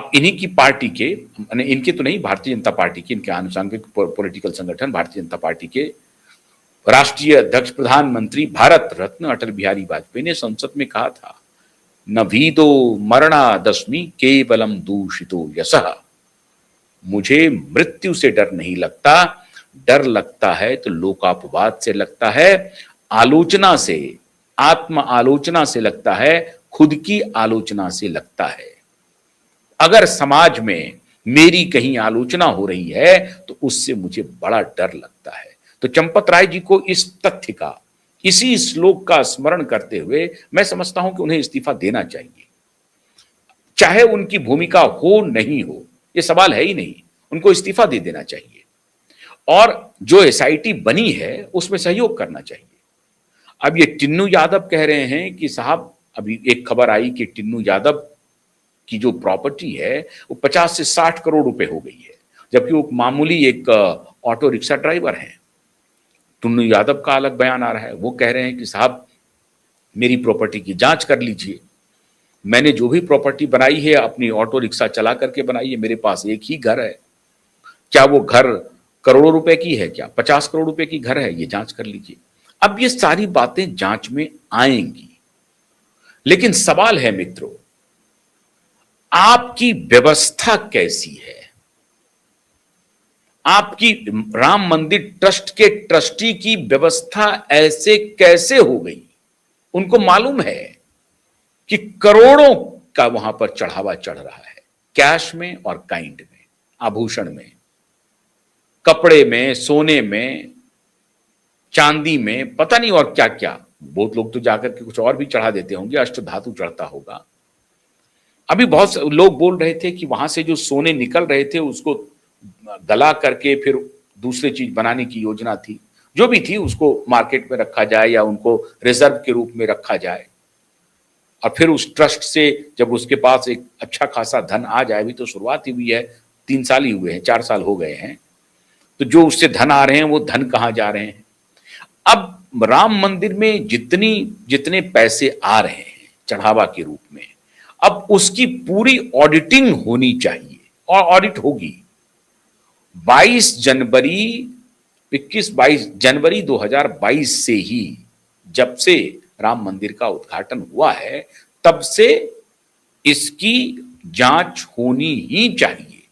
अब इन्हीं की पार्टी के, इनके तो नहीं, भारतीय जनता पार्टी के, इनके आनुषंगिक पॉलिटिकल संगठन भारतीय जनता पार्टी के राष्ट्रीय अध्यक्ष प्रधानमंत्री भारत रत्न अटल बिहारी वाजपेयी ने संसद में कहा था, नभीदो मरणादस्मि केवलम दूषितो यशः। मुझे मृत्यु से डर नहीं लगता, डर लगता है तो लोकापवाद से लगता है, आलोचना से, आत्म आलोचना से लगता है, खुद की आलोचना से लगता है। अगर समाज में मेरी कहीं आलोचना हो रही है तो उससे मुझे बड़ा डर लगता है। तो चंपत राय जी को इस तथ्य का, इसी श्लोक का स्मरण करते हुए मैं समझता हूं कि उन्हें इस्तीफा देना चाहिए, चाहे उनकी भूमिका हो नहीं हो, यह सवाल है ही नहीं, उनको इस्तीफा दे देना चाहिए और जो एसआईटी बनी है उसमें सहयोग करना चाहिए। अब ये टिन्नू यादव कह रहे हैं कि साहब, अभी एक खबर आई कि टिन्नू यादव की जो प्रॉपर्टी है वो 50 से 60 करोड़ रुपए हो गई है, जबकि वो मामूली एक ऑटो रिक्शा ड्राइवर हैं। टिन्नू यादव का अलग बयान आ रहा है, वो कह रहे हैं कि साहब मेरी प्रॉपर्टी की जांच कर लीजिए, मैंने जो भी प्रॉपर्टी बनाई है अपनी ऑटो रिक्शा चला करके बनाई है, मेरे पास एक ही घर है, क्या वो घर करोड़ों रुपए की है, क्या 50 करोड़ रुपए की घर है, ये जांच कर लीजिए। अब ये सारी बातें जांच में आएंगी, लेकिन सवाल है मित्रों, आपकी व्यवस्था कैसी है? आपकी राम मंदिर ट्रस्ट के ट्रस्टी की व्यवस्था ऐसे कैसे हो गई? उनको मालूम है कि करोड़ों का वहां पर चढ़ावा चढ़ रहा है, कैश में और काइंड में, आभूषण में, कपड़े में, सोने में, चांदी में, पता नहीं और क्या क्या। बहुत लोग तो जाकर के कुछ और भी चढ़ा देते होंगे, अष्ट धातु चढ़ता होगा। अभी बहुत लोग बोल रहे थे कि वहां से जो सोने निकल रहे थे उसको गला करके फिर दूसरी चीज बनाने की योजना थी, जो भी थी उसको मार्केट में रखा जाए या उनको रिजर्व के रूप में रखा जाए, और फिर उस ट्रस्ट से जब उसके पास एक अच्छा खासा धन आ जाए, भी तो शुरुआत ही हुई है, 3 साल ही हुए हैं, 4 साल हो गए हैं, तो जो उससे धन आ रहे हैं वो धन कहां जा रहे हैं? अब राम मंदिर में जितने पैसे आ रहे हैं चढ़ावा के रूप में, अब उसकी पूरी ऑडिटिंग होनी चाहिए और ऑडिट होगी। 22 जनवरी 2022 से ही, जब से राम मंदिर का उद्घाटन हुआ है, तब से इसकी जांच होनी ही चाहिए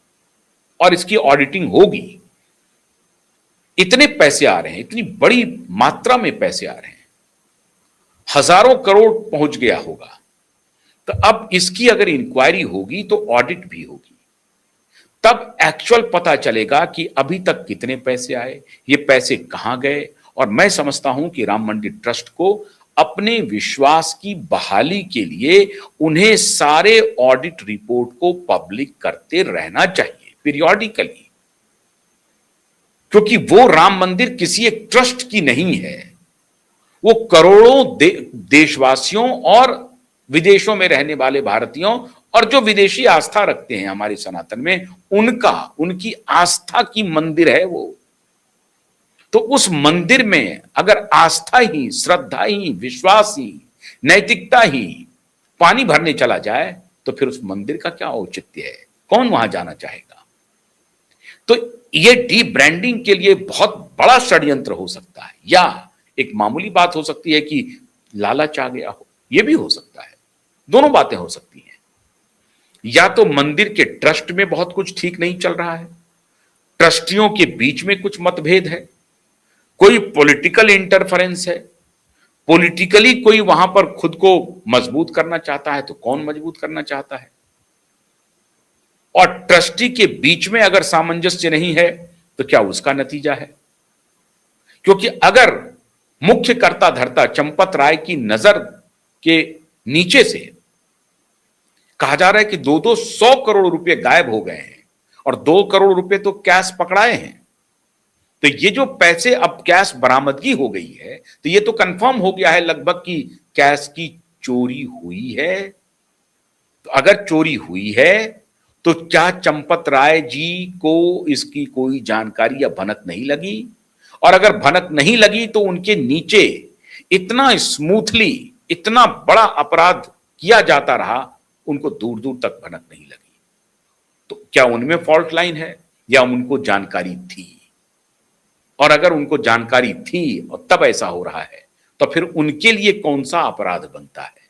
और इसकी ऑडिटिंग होगी। इतने पैसे आ रहे हैं, इतनी बड़ी मात्रा में पैसे आ रहे हैं, हजारों करोड़ पहुंच गया होगा, तो अब इसकी अगर इंक्वायरी होगी तो ऑडिट भी होगी, तब एक्चुअल पता चलेगा कि अभी तक कितने पैसे आए, ये पैसे कहां गए। और मैं समझता हूं कि राम मंदिर ट्रस्ट को अपने विश्वास की बहाली के लिए उन्हें सारे ऑडिट रिपोर्ट को पब्लिक करते रहना चाहिए पीरियोडिकली, क्योंकि वो राम मंदिर किसी एक ट्रस्ट की नहीं है, वो करोड़ों देशवासियों और विदेशों में रहने वाले भारतीयों और जो विदेशी आस्था रखते हैं हमारे सनातन में, उनकी आस्था की मंदिर है वो। तो उस मंदिर में अगर आस्था ही, श्रद्धा ही, विश्वास ही, नैतिकता ही पानी भरने चला जाए तो फिर उस मंदिर का क्या औचित्य है? कौन वहां जाना चाहेगा? तो ये डी ब्रांडिंग के लिए बहुत बड़ा षड्यंत्र हो सकता है, या एक मामूली बात हो सकती है कि लालच आ गया हो, यह भी हो सकता है। दोनों बातें हो सकती हैं। या तो मंदिर के ट्रस्ट में बहुत कुछ ठीक नहीं चल रहा है, ट्रस्टियों के बीच में कुछ मतभेद है, कोई पॉलिटिकल इंटरफेरेंस है, पॉलिटिकली कोई वहां पर खुद को मजबूत करना चाहता है, तो कौन मजबूत करना चाहता है, और ट्रस्टी के बीच में अगर सामंजस्य नहीं है तो क्या उसका नतीजा है? क्योंकि अगर मुख्य कर्ता धर्ता चंपत राय की नजर के नीचे से कहा जा रहा है कि 100 करोड़ रुपए गायब हो गए हैं और 2 करोड़ रुपए तो कैश पकड़ाए हैं, तो ये जो पैसे अब कैश बरामदगी हो गई है, तो ये तो कंफर्म हो गया है लगभग कि कैश की चोरी हुई है। तो अगर चोरी हुई है तो क्या चंपत राय जी को इसकी कोई जानकारी या भनक नहीं लगी? और अगर भनक नहीं लगी तो उनके नीचे इतना स्मूथली इतना बड़ा अपराध किया जाता रहा, उनको दूर दूर तक भनक नहीं लगी। क्या उनमें फॉल्ट लाइन है या उनको जानकारी थी? और अगर उनको जानकारी थी और तब ऐसा हो रहा है, तो फिर उनके लिए कौन सा अपराध बनता है?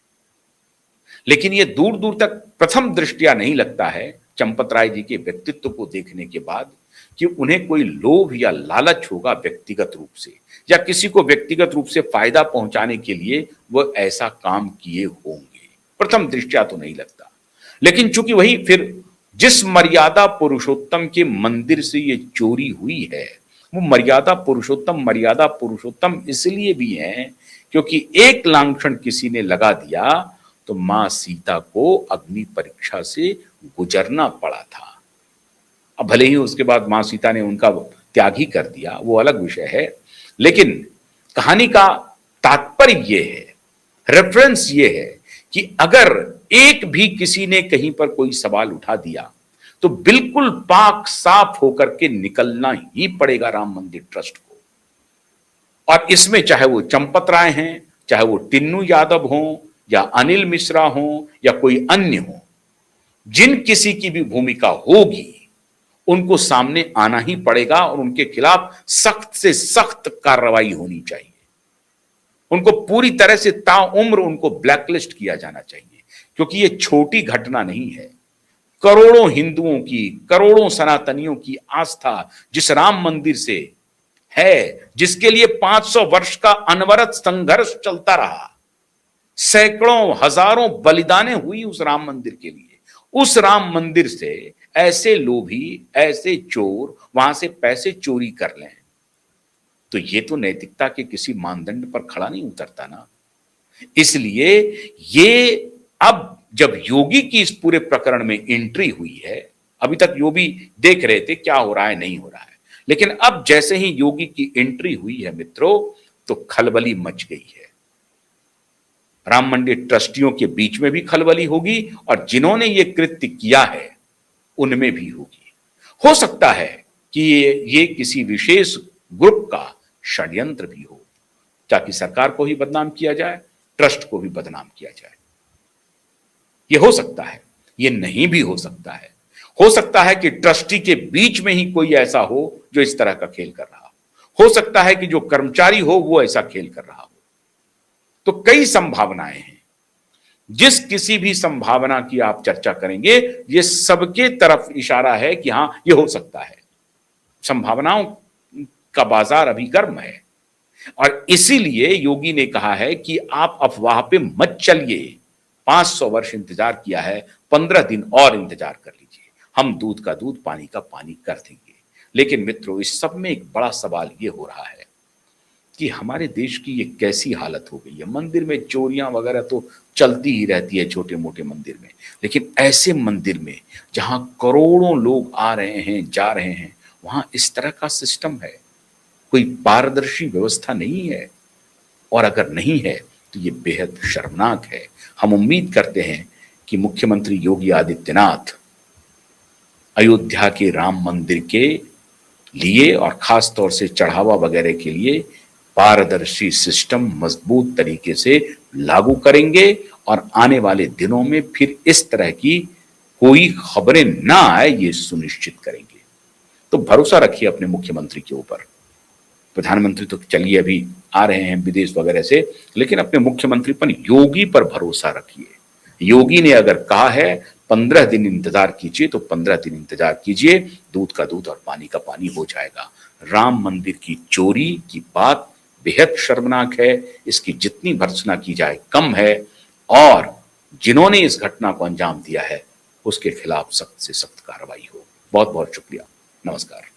लेकिन ये दूर दूर तक प्रथम दृष्टया नहीं लगता है चंपत राय जी के व्यक्तित्व को देखने के बाद कि उन्हें कोई लोभ या लालच होगा व्यक्तिगत रूप से, या किसी को व्यक्तिगत रूप से फायदा पहुंचाने के लिए वो ऐसा काम किए होंगे। प्रथम दृष्टया तो नहीं लगता। लेकिन चूंकि वही फिर जिस मर्यादा पुरुषोत्तम के मंदिर से ये चोरी हुई है, वो मर्यादा पुरुषोत्तम इसलिए भी है क्योंकि एक लांछन किसी ने लगा दिया तो मां सीता को अग्नि परीक्षा से गुजरना पड़ा था। अब भले ही उसके बाद मां सीता ने उनका त्याग ही कर दिया, वो अलग विषय है, लेकिन कहानी का तात्पर्य ये है, रेफरेंस ये है कि अगर एक भी किसी ने कहीं पर कोई सवाल उठा दिया तो बिल्कुल पाक साफ होकर के निकलना ही पड़ेगा राम मंदिर ट्रस्ट को। और इसमें चाहे वो चंपत राय हैं, चाहे वो टिन्नू यादव हों या अनिल मिश्रा हों या कोई अन्य हो, जिन किसी की भी भूमिका होगी उनको सामने आना ही पड़ेगा और उनके खिलाफ सख्त से सख्त कार्रवाई होनी चाहिए। उनको पूरी तरह से ताउम्र उनको ब्लैकलिस्ट किया जाना चाहिए, क्योंकि ये छोटी घटना नहीं है। करोड़ों हिंदुओं की, करोड़ों सनातनियों की आस्था जिस राम मंदिर से है, जिसके लिए 500 वर्ष का अनवरत संघर्ष चलता रहा, सैकड़ों हजारों बलिदानें हुई उस राम मंदिर के लिए, उस राम मंदिर से ऐसे लोभी, ऐसे चोर वहां से पैसे चोरी कर लें, तो ये तो नैतिकता के किसी मानदंड पर खड़ा नहीं उतरता ना। इसलिए ये अब जब योगी की इस पूरे प्रकरण में एंट्री हुई है, अभी तक योगी देख रहे थे क्या हो रहा है नहीं हो रहा है, लेकिन अब जैसे ही योगी की एंट्री हुई है मित्रों, तो खलबली मच गई है। राम मंदिर ट्रस्टियों के बीच में भी खलबली होगी और जिन्होंने ये कृत्य किया है उनमें भी होगी। हो सकता है कि ये किसी विशेष ग्रुप का षड्यंत्र भी हो, ताकि सरकार को ही बदनाम किया जाए, ट्रस्ट को भी बदनाम किया जाए। ये हो सकता है, ये नहीं भी हो सकता है। हो सकता है कि ट्रस्टी के बीच में ही कोई ऐसा हो जो इस तरह का खेल कर रहा हो सकता है कि जो कर्मचारी हो वो ऐसा खेल कर रहा हो। तो कई संभावनाएं हैं। जिस किसी भी संभावना की आप चर्चा करेंगे, ये सबके तरफ इशारा है कि हां ये हो सकता है। संभावनाओं का बाजार अभी गर्म है और इसीलिए योगी ने कहा है कि आप अफवाह पे मत चलिए। 500 वर्ष इंतजार किया है, 15 दिन और इंतजार कर लीजिए, हम दूध का दूध पानी का पानी कर देंगे। लेकिन मित्रों, इस सब में एक बड़ा सवाल ये हो रहा है कि हमारे देश की ये कैसी हालत हो गई है। मंदिर में चोरियां वगैरह तो चलती ही रहती है, छोटे मोटे मंदिर में, लेकिन ऐसे मंदिर में जहां करोड़ों लोग आ रहे हैं, जा रहे हैं, वहां इस तरह का सिस्टम है, कोई पारदर्शी व्यवस्था नहीं है। और अगर नहीं है तो ये बेहद शर्मनाक है। हम उम्मीद करते हैं कि मुख्यमंत्री योगी आदित्यनाथ अयोध्या के राम मंदिर के लिए और खास तौर से चढ़ावा वगैरह के लिए पारदर्शी सिस्टम मजबूत तरीके से लागू करेंगे और आने वाले दिनों में फिर इस तरह की कोई खबरें ना आए, ये सुनिश्चित करेंगे। तो भरोसा रखिए अपने मुख्यमंत्री के ऊपर। प्रधानमंत्री तो चलिए अभी आ रहे हैं विदेश वगैरह से, लेकिन अपने मुख्यमंत्री पर, योगी पर भरोसा रखिए। योगी ने अगर कहा है 15 दिन इंतजार कीजिए तो 15 दिन इंतजार कीजिए, दूध का दूध और पानी का पानी हो जाएगा। राम मंदिर की चोरी की बात बेहद शर्मनाक है, इसकी जितनी भर्त्सना की जाए कम है, और जिन्होंने इस घटना को अंजाम दिया है उसके खिलाफ सख्त से सख्त कार्रवाई हो। बहुत बहुत शुक्रिया। नमस्कार।